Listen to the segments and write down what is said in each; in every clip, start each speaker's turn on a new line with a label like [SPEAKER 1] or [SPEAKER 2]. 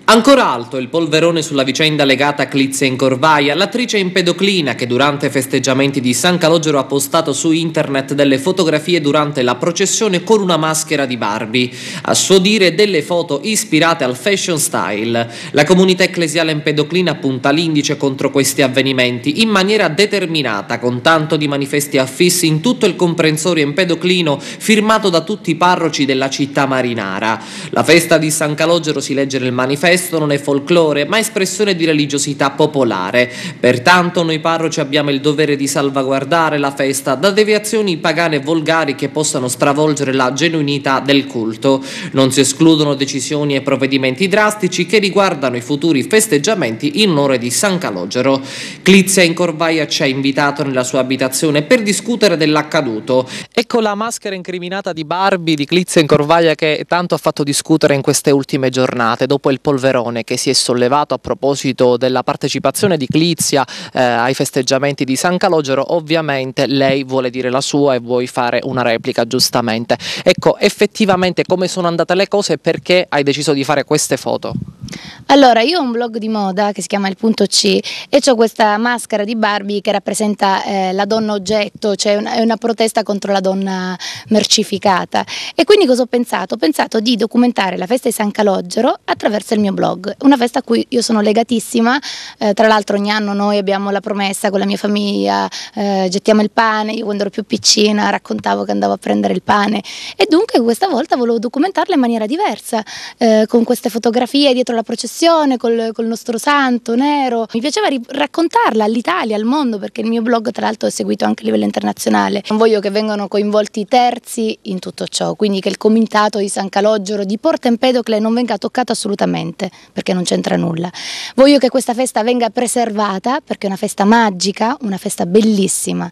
[SPEAKER 1] Ancora alto il polverone sulla vicenda legata a Clizia Incorvaia, l'attrice Empedoclina che durante festeggiamenti di San Calogero ha postato su internet delle fotografie durante la processione con una maschera di Barbie. A suo dire delle foto ispirate al fashion style. La comunità ecclesiale Empedoclina punta l'indice contro questi avvenimenti in maniera determinata, con tanto di manifesti affissi in tutto il comprensorio empedoclino firmato da tutti i parroci della città marinara. La festa di San Calogero, si legge nel manifesto, non è folklore ma espressione di religiosità popolare. Pertanto noi parroci abbiamo il dovere di salvaguardare la festa da deviazioni pagane e volgari che possano stravolgere la genuinità del culto. Non si escludono decisioni e provvedimenti drastici che riguardano i futuri festeggiamenti in onore di San Calogero. Clizia Incorvaia ci ha invitato nella sua abitazione per discutere dell'accaduto. Ecco la maschera incriminata di Barbie di Clizia Incorvaia che tanto ha fatto discutere in queste ultime giornate, dopo il polverone che si è sollevato a proposito della partecipazione di Clizia ai festeggiamenti di San Calogero. Ovviamente lei vuole dire la sua e vuoi fare una replica, giustamente. Ecco, effettivamente come sono andate le cose e perché hai deciso di fare queste foto?
[SPEAKER 2] Allora, io ho un blog di moda che si chiama Il Punto C e ho questa maschera di Barbie che rappresenta la donna oggetto, cioè è una protesta contro la donna mercificata. E quindi cosa ho pensato? Ho pensato di documentare la festa di San Calogero attraverso il mio blog, una festa a cui io sono legatissima. Tra l'altro ogni anno noi abbiamo la promessa con la mia famiglia, gettiamo il pane. Io quando ero più piccina raccontavo che andavo a prendere il pane e dunque questa volta volevo documentarla in maniera diversa, con queste fotografie dietro la processione col nostro santo nero. Mi piaceva raccontarla all'Italia, al mondo, perché il mio blog tra l'altro è seguito anche a livello internazionale. Non voglio che vengano coinvolti terzi in tutto ciò, quindi che il comitato di San Calogero, di Porta Empedocle, non venga toccato assolutamente, perché non c'entra nulla. Voglio che questa festa venga preservata perché è una festa magica, una festa bellissima,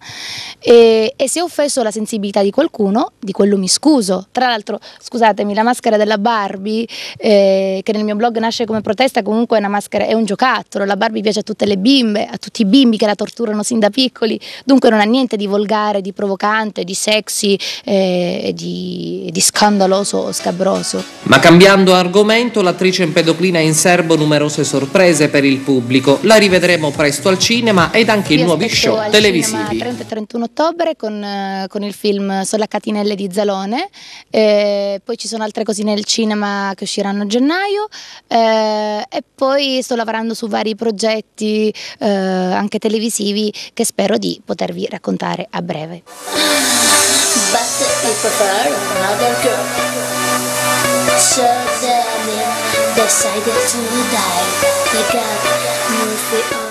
[SPEAKER 2] e se ho offeso la sensibilità di qualcuno, di quello mi scuso. Tra l'altro, scusatemi, la maschera della Barbie che nel mio blog nasce come protesta, comunque è una maschera, è un giocattolo. La Barbie piace a tutte le bimbe, a tutti i bimbi che la torturano sin da piccoli, dunque non ha niente di volgare, di provocante, di sexy, di scandaloso o scabroso.
[SPEAKER 1] Ma cambiando argomento, l'attrice Empedoclina ha in serbo numerose sorprese per il pubblico. La rivedremo presto al cinema ed anche in nuovi show televisivi.
[SPEAKER 2] 30 e 31 ottobre con il film Sulla catinelle di Zalone, poi ci sono altre cosine nel cinema che usciranno a gennaio, e poi sto lavorando su vari progetti anche televisivi che spero di potervi raccontare a breve.
[SPEAKER 3] But they prefer another girl, so they decided to die. They got moved on.